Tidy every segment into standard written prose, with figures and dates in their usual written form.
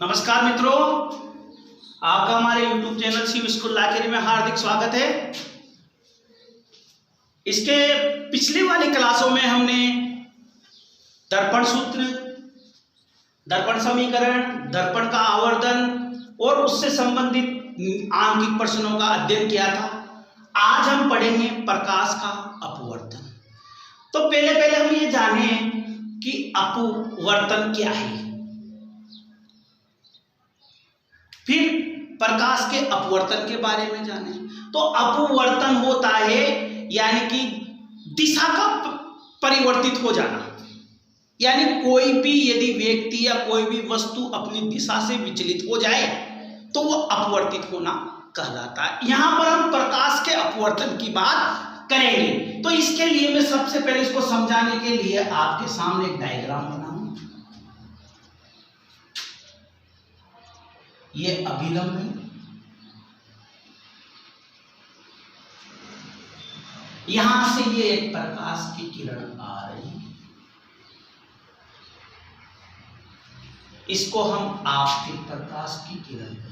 नमस्कार मित्रों, आपका हमारे YouTube चैनल शिव स्कूल लाकेरी में हार्दिक स्वागत है। इसके पिछली वाली क्लासों में हमने दर्पण सूत्र, दर्पण समीकरण, दर्पण का आवर्धन और उससे संबंधित आंकिक प्रश्नों का अध्ययन किया था। आज हम पढ़ेंगे प्रकाश का अपवर्तन। तो पहले हम ये जाने कि अपवर्तन क्या है, फिर प्रकाश के अपवर्तन के बारे में जाने। तो अपवर्तन होता है यानी कि दिशा का परिवर्तित हो जाना, यानी कोई भी यदि व्यक्ति या कोई भी वस्तु अपनी दिशा से विचलित हो जाए तो वो अपवर्तित होना कहलाता है। यहां पर हम प्रकाश के अपवर्तन की बात करेंगे। तो इसके लिए मैं सबसे पहले इसको समझाने के लिए आपके सामने एक डायग्राम बनाऊं। ये अभिलंब है, यहां से ये एक प्रकाश की किरण आ रही है, इसको हम आपतित प्रकाश की किरण कहेंगे।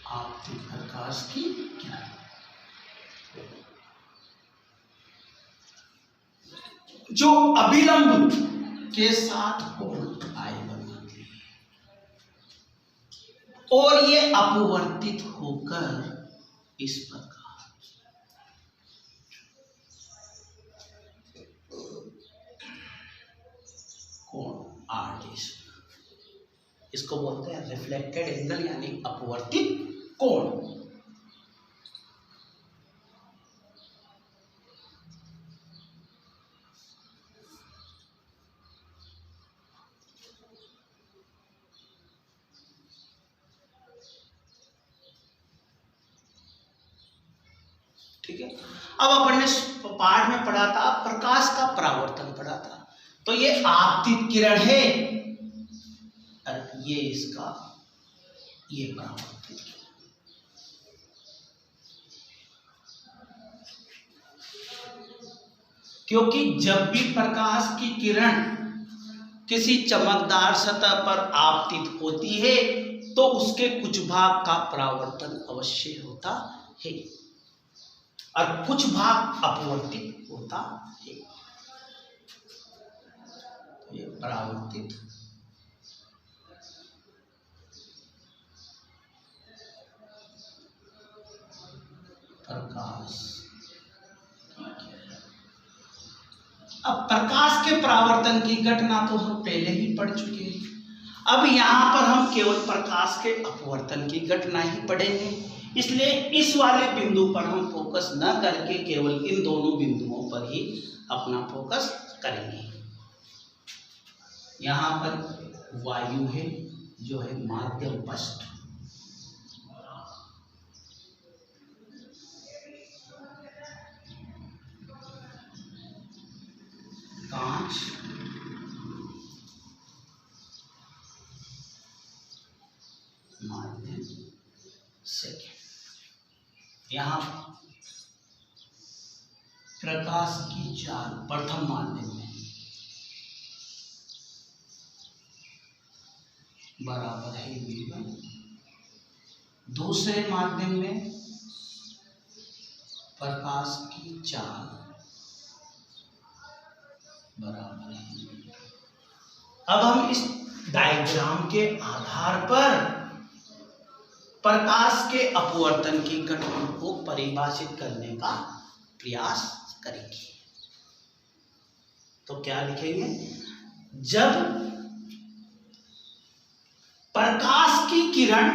आपतित प्रकाश की किरण जो अभिलंब के साथ कोण आय बनाती है और ये अपवर्तित होकर इस प्रकार कोण आर्टिस, इसको बोलते हैं रिफ्लेक्टेड एंगल यानी अपवर्तित कोण। ठीक है, अब अपन ने पाठ में पढ़ा था प्रकाश का परावर्तन पढ़ा था। तो ये आपतित किरण है और ये इसका ये परावर्तित किरण। क्योंकि जब भी प्रकाश की किरण किसी चमकदार सतह पर आपतित होती है तो उसके कुछ भाग का परावर्तन अवश्य होता है और कुछ भाग अपवर्तित होता है। ये परावर्तित प्रकाश। अब प्रकाश के परावर्तन की घटना तो हम पहले ही पढ़ चुके हैं। अब यहां पर हम केवल प्रकाश के अपवर्तन की घटना ही पढ़ेंगे, इसलिए इस वाले बिंदु पर हम फोकस न करके केवल इन दोनों बिंदुओं पर ही अपना फोकस करेंगे। यहां पर वायु है जो है माध्यम पृष्ठ, कांच माध्यम सेकेंड। यहां प्रकाश की चाल प्रथम माध्यम में बराबर है V1, दूसरे माध्यम में प्रकाश की चाल बराबर है। अब हम इस डायग्राम के आधार पर प्रकाश के अपवर्तन की घटना को परिभाषित करने का प्रयास करेंगे। तो क्या लिखेंगे? जब प्रकाश की किरण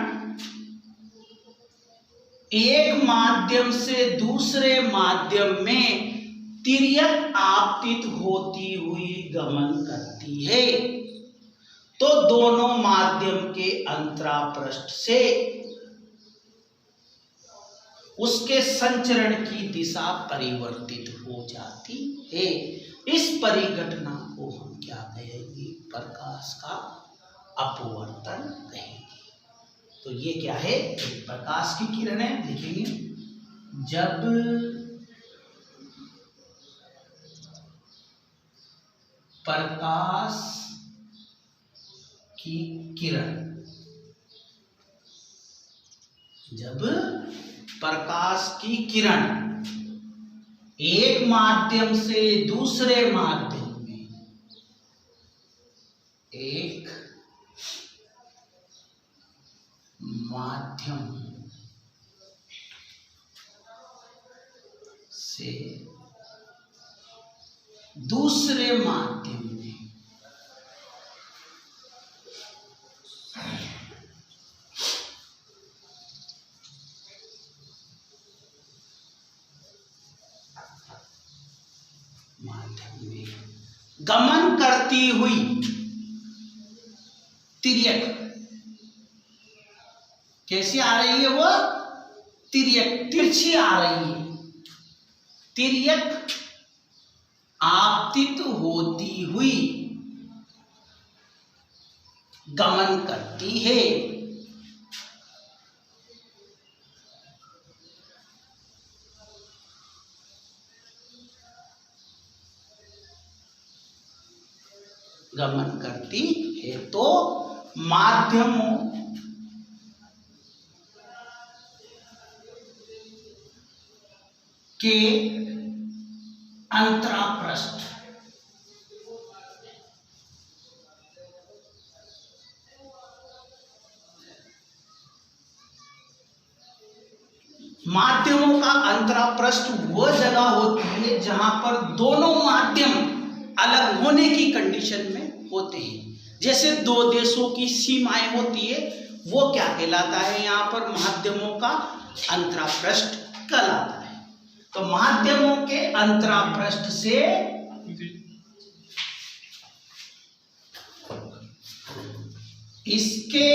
एक माध्यम से दूसरे माध्यम में तिर्यक आपतित होती हुई गमन करती है तो दोनों माध्यम के अंतरापृष्ठ से उसके संचरण की दिशा परिवर्तित हो जाती है। इस परिघटना को हम क्या कहेंगे? प्रकाश का अपवर्तन कहेंगे। तो ये क्या है, प्रकाश की किरण है। लिखेंगे जब प्रकाश की किरण, जब प्रकाश की किरण एक माध्यम से दूसरे माध्यम में, एक माध्यम से दूसरे माध्यम में गमन करती हुई तिर्यक, कैसी आ रही है वो, तिर्यक, तिरछी आ रही है, तिर्यक आपतित होती हुई गमन करती है। गमन करती है तो माध्यमों के अंतरापृष्ठ, माध्यमों का अंतरापृष्ठ वह जगह होती है जहां पर दोनों माध्यम अलग होने की कंडीशन में होते हैं। जैसे दो देशों की सीमाएं होती है, वो क्या कहलाता है, यहां पर माध्यमों का अंतरापृष्ठ कहलाता है। तो माध्यमों के अंतरापृष्ठ से इसके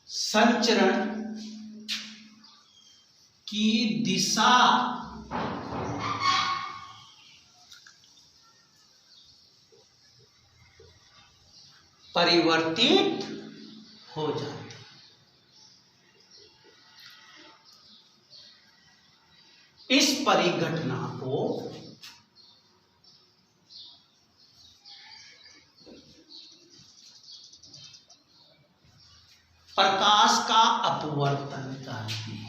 संचरण की दिशा परिवर्तित हो जाती। इस परिघटना को प्रकाश का अपवर्तन कहते हैं।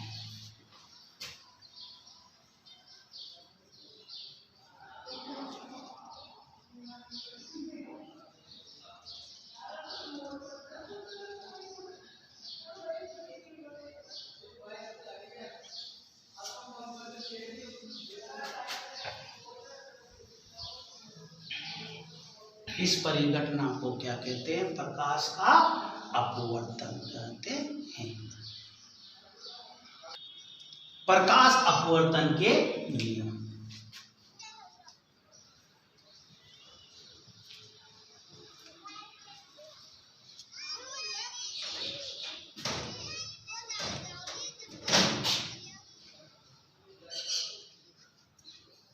इस परिघटना को क्या कहते हैं, प्रकाश का अपवर्तन कहते हैं। प्रकाश अपवर्तन के नियम,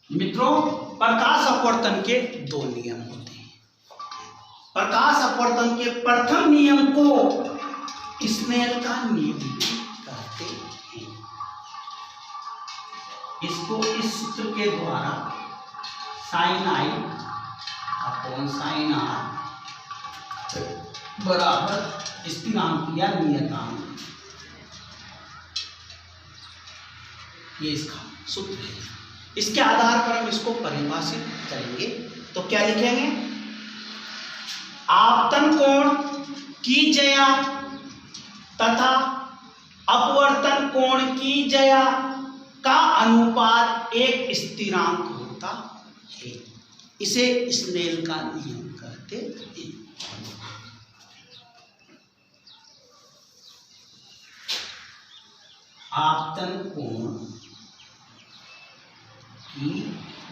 मित्रों प्रकाश अपवर्तन के दो नियम होते हैं। प्रकाश अपवर्तन के प्रथम नियम को स्नेल का नियम कहते हैं। इसको इस सूत्र के द्वारा sine I upon sine R बराबर स्थिरांक या नियतांक, ये इसका सूत्र है। इसके आधार पर हम इसको परिभाषित करेंगे तो क्या लिखेंगे, आपतन कोण की ज्या तथा अपवर्तन कोण की ज्या का अनुपात एक स्थिरांक होता है। इसे स्नेल का नियम कहते हैं। आपतन कोण की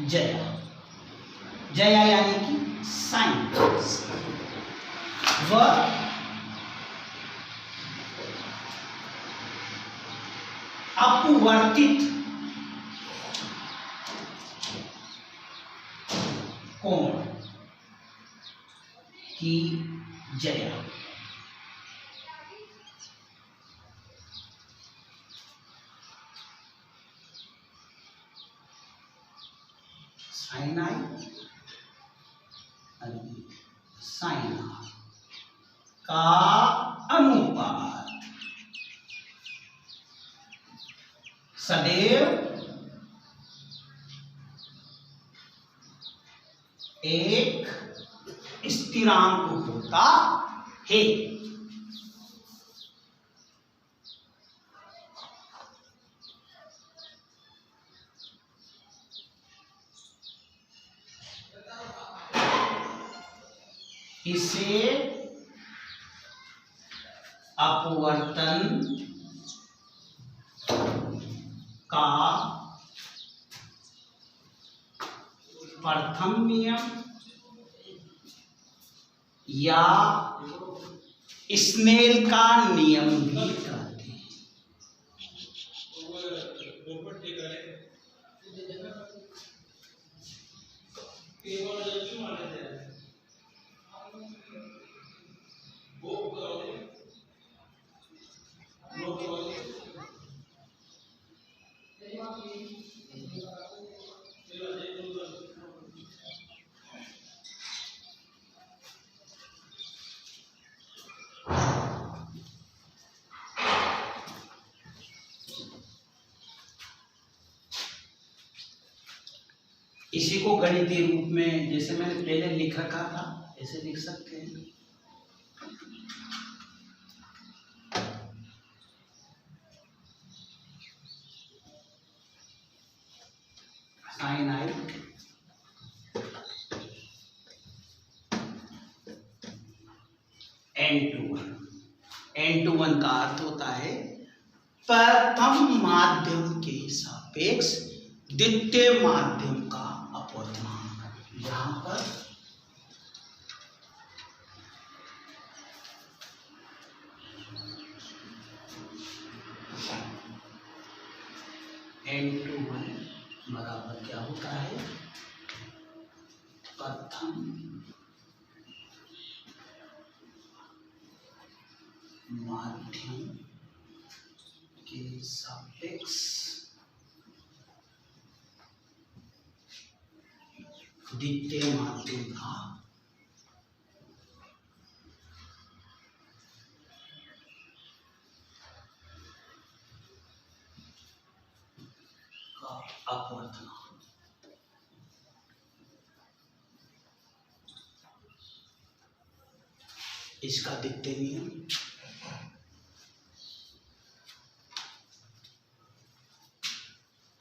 ज्या, ज्या यानी कि साइन, वह अपवर्तित कोण की जय। साइन आई साइन आर का अनुपात सदैव एक स्थिरांक होता है। इसे अपवर्तन का प्रथम नियम या स्नेल का नियम भी कहते हैं। इसी को गणितीय रूप में जैसे मैंने पहले लिख रखा था ऐसे लिख सकते हैं। साइन आई n2 का अर्थ होता है प्रथम माध्यम के सापेक्ष द्वितीय माध्यम का अपवर्तनांक। यहां पर n2 बराबर क्या होता है प्रथम माध्यम के सापेक्ष द्वितीय माध्यम का अपवर्तनांक। इसका द्वितीय नियम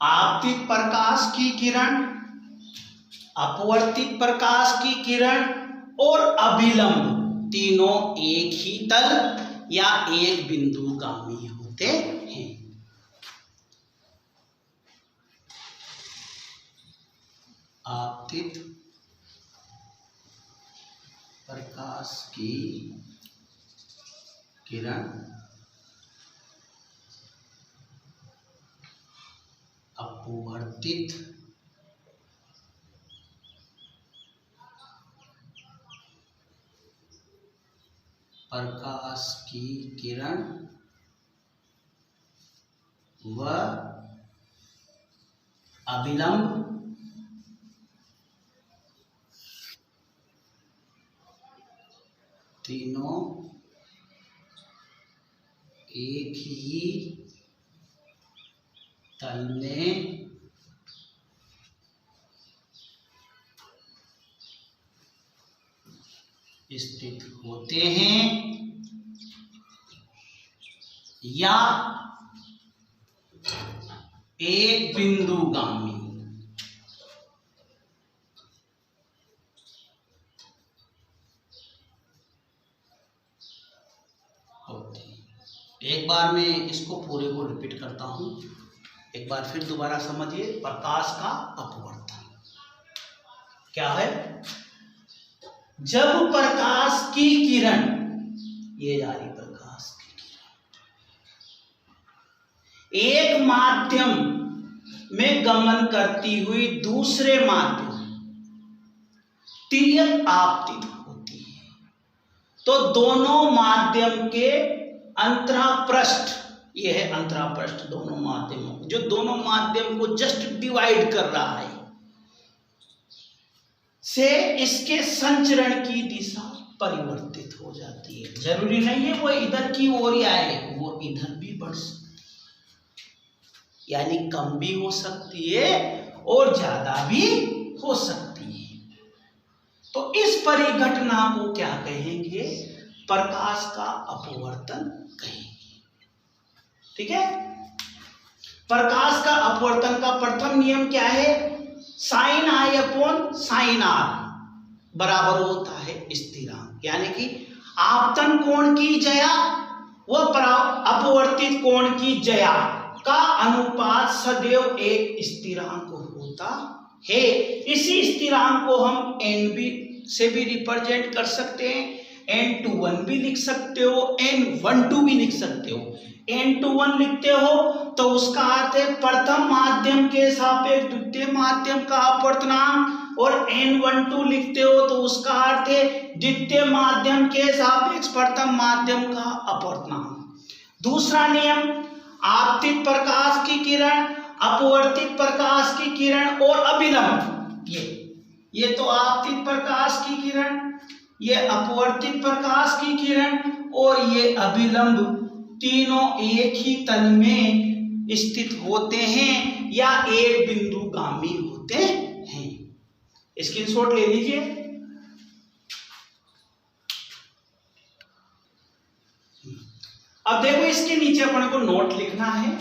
आपतित प्रकाश की किरण, अपवर्तित प्रकाश की किरण और अभिलंब तीनों एक ही तल या एक बिंदुगामी होते हैं। आपतित प्रकाश की किरण, अपवर्तित प्रकाश की किरण व अभिलंब तीनों एक ही तल में स्थित होते हैं या एक बिंदुगामी होते हैं। एक बार मैं इसको पूरे को रिपीट करता हूं, एक बार फिर दोबारा समझिए। प्रकाश का अपवर्तन क्या है? जब प्रकाश की किरण, ये जा रही प्रकाश की किरण, एक माध्यम में गमन करती हुई दूसरे माध्यम तिर्यक आपतित होती है, तो दोनों माध्यम के अंतरापृष्ठ, ये है अंतरापृष्ठ, दोनों माध्यमों, जो दोनों माध्यम को जस्ट डिवाइड कर रहा है, से इसके संचरण की दिशा परिवर्तित हो जाती है। जरूरी नहीं है वो इधर की ओर ही आए, वो इधर भी बढ़ सकती है, यानी कम भी हो सकती है और ज्यादा भी हो सकती है। तो इस परिघटना को क्या कहेंगे? प्रकाश का अपवर्तन कहेंगे। ठीक है। प्रकाश का अपवर्तन का प्रथम नियम क्या है? Sine I upon sine R बराबर होता है स्थिरांक, यानी कि आपतन कोण की जया व अपवर्तित कोण की जया का अनुपात सदैव एक स्थिरांक होता है। इसी स्थिरांक को हम n से भी रिप्रेजेंट कर सकते हैं, n21 भी लिख सकते हो, n12 भी लिख सकते हो। n21 लिखते हो तो उसका अर्थ है प्रथम माध्यम के सापेक्ष द्वितीय माध्यम का अपवर्तनांक, और n12 लिखते हो तो उसका अर्थ है द्वितीय माध्यम के सापेक्ष प्रथम माध्यम का अपवर्तनांक। दूसरा नियम, आपतित प्रकाश की किरण, अपवर्तित प्रकाश की किरण और अभिलंब, ये तो आपतित प्रकाश की किरण, ये अपवर्तित प्रकाश की किरण और ये अभिलंब, तीनों एक ही तल में स्थित होते हैं या एक बिंदुगामी होते हैं। स्क्रीनशॉट ले लीजिए। अब देखो इसके नीचे अपन को नोट लिखना है,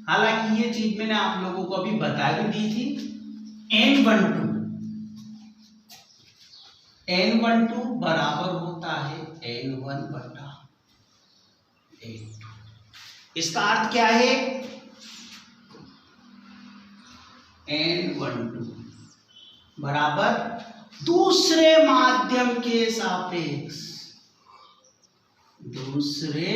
हालांकि ये चीज मैंने आप लोगों को अभी बता भी दी थी। n12 बराबर होता है n1 बटा n2। इसका अर्थ क्या है? n12 बराबर दूसरे माध्यम के सापेक्ष, दूसरे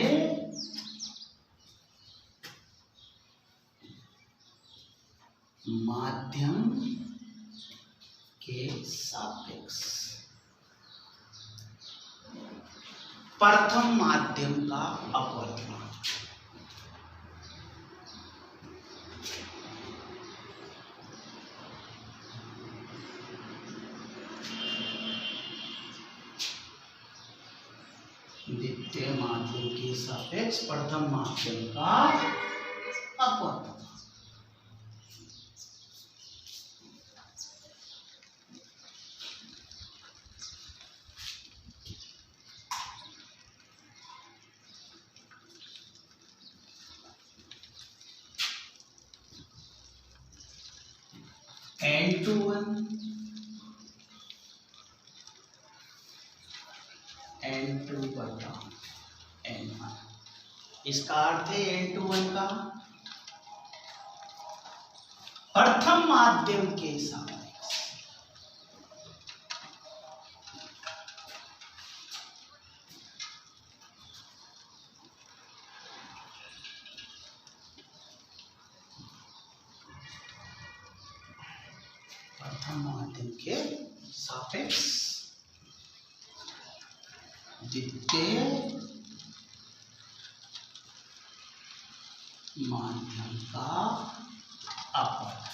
माध्यम के सापेक्ष प्रथम माध्यम का अपवर्तनांक। द्वितीय माध्यम के सापेक्ष प्रथम माध्यम का अपवर्तनांक। n21 n2 बटा n1। इसका अर्थ है n21 का प्रथम माध्यम के सापेक्ष प्रथम माध्यम के सापेक्ष द्वितीय माध्यम का अपवर्तनांक।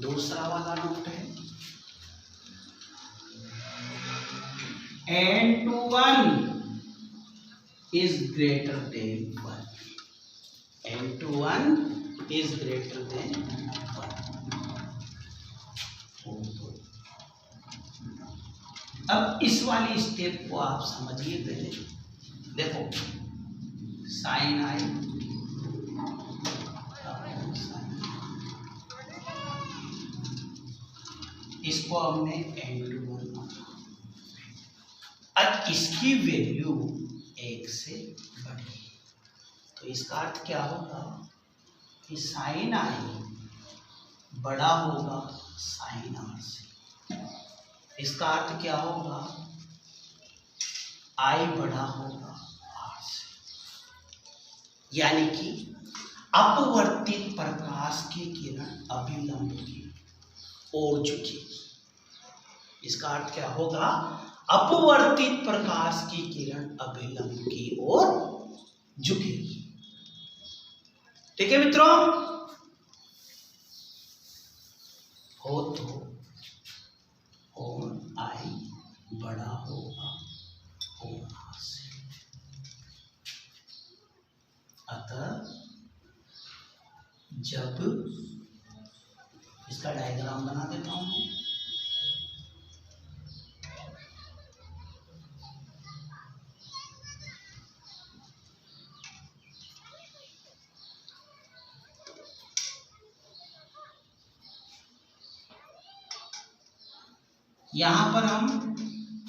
दूसरा वाला नोट है n21 is greater than 1, n21 is greater than 1। अब इस वाली स्टेप को आप समझिए पहले। देखो साइन आई, इसको हमने n21 माना, अब इसकी वैल्यू 1 से बढ़ी, तो इसका अर्थ क्या होगा कि साइन आई बड़ा होगा साइन आर से। इसका अर्थ क्या होगा? आई बड़ा होगा आर से, यानी कि अपवर्तित प्रकाश की किरण अभिलंब की ओर झुकेगी। इसका अर्थ क्या होगा? अपवर्तित प्रकाश की किरण अभिलंब की ओर झुकेगी। ठीक है मित्रों, हो तो कोण आई बड़ा होगा कोण आर से। अतः जब, इसका डायग्राम बना देता हूं मैं। यहां पर हम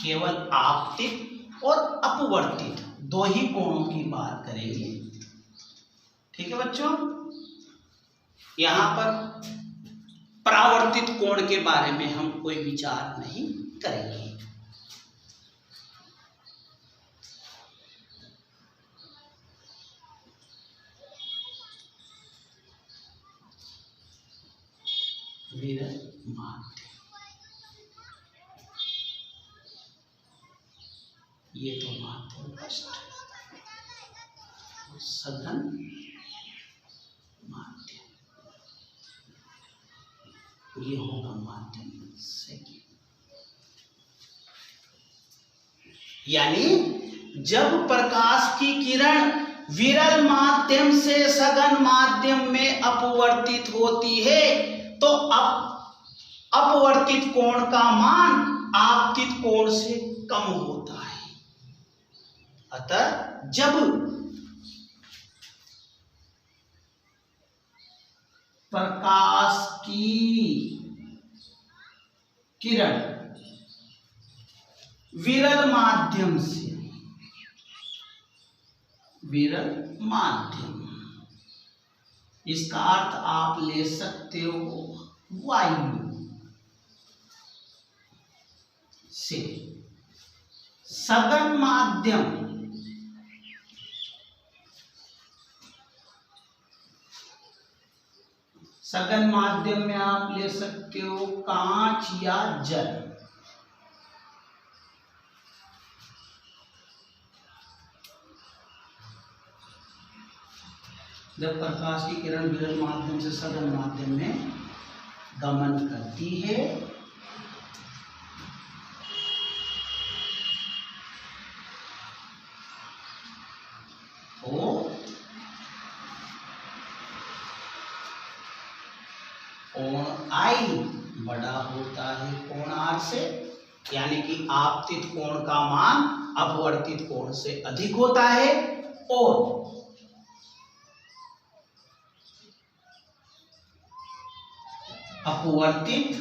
केवल आपतित और अपवर्तित दो ही कोणों की बात करेंगे। ठीक है बच्चों, यहां पर परावर्तित कोण के बारे में हम कोई विचार नहीं करेंगे। विरल माध्य, ये तो माध्यम पृष्ठ, सघन माध्यम, ये होगा माध्यम सेकेंड। यानी जब प्रकाश की किरण विरल माध्यम से सघन माध्यम में अपवर्तित होती है तो अपवर्तित कोण का मान आपतित कोण से कम होता है। अतः जब प्रकाश की किरण विरल माध्यम से, विरल माध्यम, इसका अर्थ आप ले सकते हो वायु से सघन माध्यम, सघन माध्यम में आप ले सकते हो कांच या जल। जब प्रकाश की किरण विरल माध्यम से सघन माध्यम में गमन करती है तो कोण आई बड़ा होता है कोण आर से, यानी कि आपतित कोण का मान अपवर्तित कोण से अधिक होता है और अपवर्तित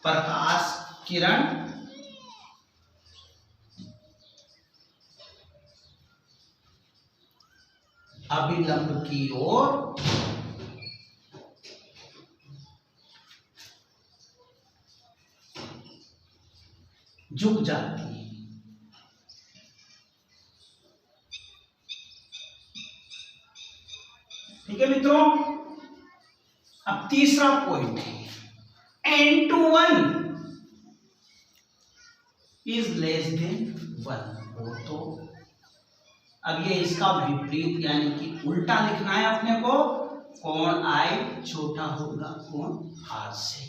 प्रकाश किरण अभिलंब की ओर झुक जाती है। ठीक है मित्रों, अब तीसरा पॉइंट है N21 इज लेस देन 1 हो तो अब ये इसका विपरीत यानी कि उल्टा लिखना है अपने को, कोण आई छोटा होगा कोण आर से,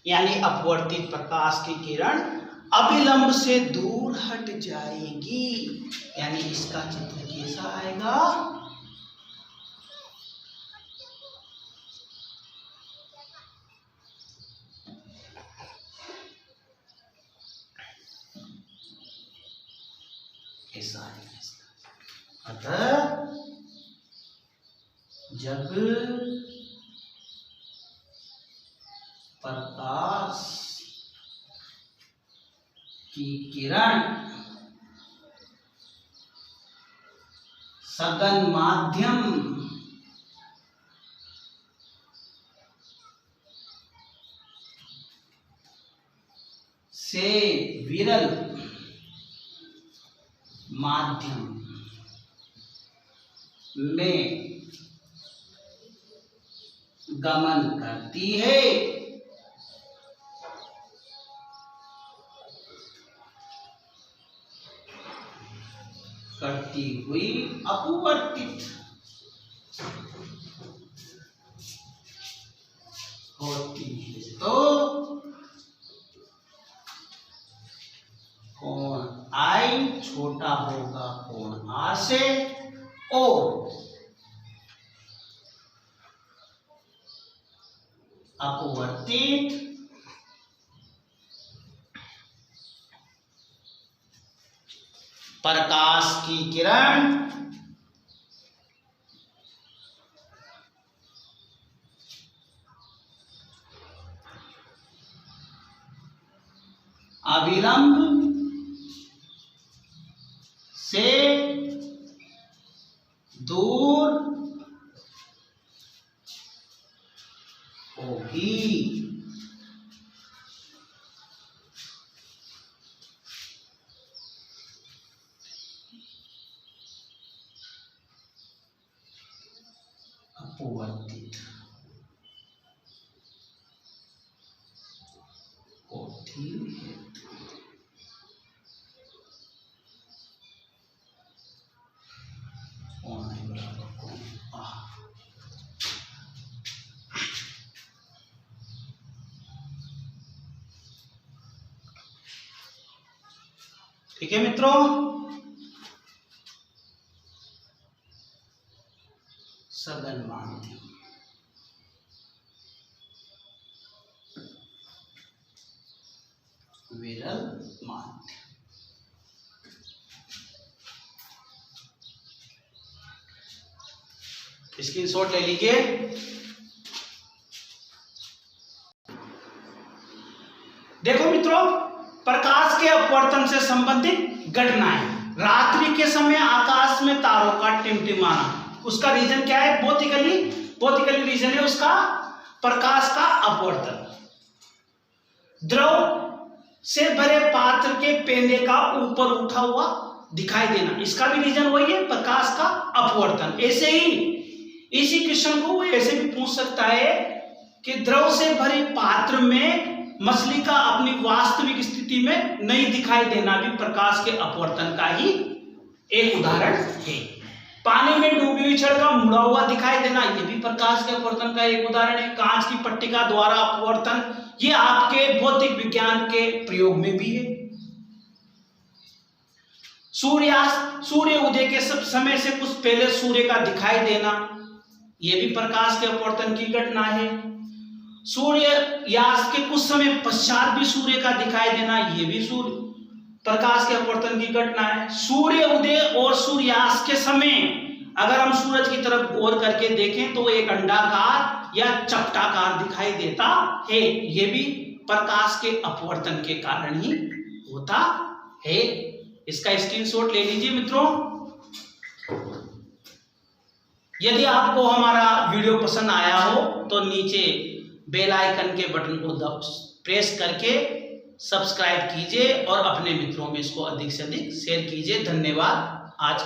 यानी अपवर्तित प्रकाश की किरण अभिलंब से दूर हट जाएगी। यानी इसका चित्र कैसा आएगा? ऐसा आएगा। अतः जब प्रकाश की किरण सघन माध्यम से विरल माध्यम में गमन करती है, करती हुई अपवर्तित होती है तो कोण आई छोटा होगा कोण आर से और अपवर्तित प्रकाश की किरण अविलंब से दूर होगी। अपवर्तित होती है। ठीक है मित्रों, सघन माध्यम, विरल माध्यम, स्क्रीनशॉट ले लीजिए। देखो मित्रों, प्रकाश के अपवर्तन से संबंधित घटनाएं। रात्रि के समय आकाश में तारों का टिमटिमाना, उसका रीजन क्या है? भौतिकली रीजन है उसका प्रकाश का अपवर्तन। द्रव से भरे पात्र के पेंदे का ऊपर उठा हुआ दिखाई देना, इसका भी रीजन वही है, प्रकाश का अपवर्तन। ऐसे ही इसी क्वेश्चन को वो ऐसे भी पूछ सकता है कि द्रव से भरे पात्र में मछली का अपनी वास्तविक स्थिति में नहीं दिखाई देना भी प्रकाश के अपवर्तन का ही एक उदाहरण है। पानी में डूबी हुई छड़ का मुड़ा हुआ दिखाई देना, यह भी प्रकाश के अपवर्तन का एक उदाहरण है। कांच की पट्टिका द्वारा अपवर्तन, ये आपके भौतिक विज्ञान के प्रयोग में भी है। सूर्यास्त, सूर्य उदय के समय से कुछ पहले सूर्य का दिखाई देना, यह भी प्रकाश के अपवर्तन की घटना है। सूर्यास्त के कुछ समय पश्चात भी सूर्य का दिखाई देना, यह भी सूर्य प्रकाश के अपवर्तन की घटना है। सूर्य उदय और सूर्यास्त के समय अगर हम सूरज की तरफ गौर करके देखें तो एक अंडाकार या चपटाकार दिखाई देता है, यह भी प्रकाश के अपवर्तन के कारण ही होता है। इसका स्क्रीनशॉट ले लीजिए मित्रों। यदि आपको हमारा वीडियो पसंद आया हो तो नीचे बेल आइकन के बटन को प्रेस करके सब्सक्राइब कीजिए और अपने मित्रों में इसको अधिक से अधिक शेयर कीजिए। धन्यवाद। आज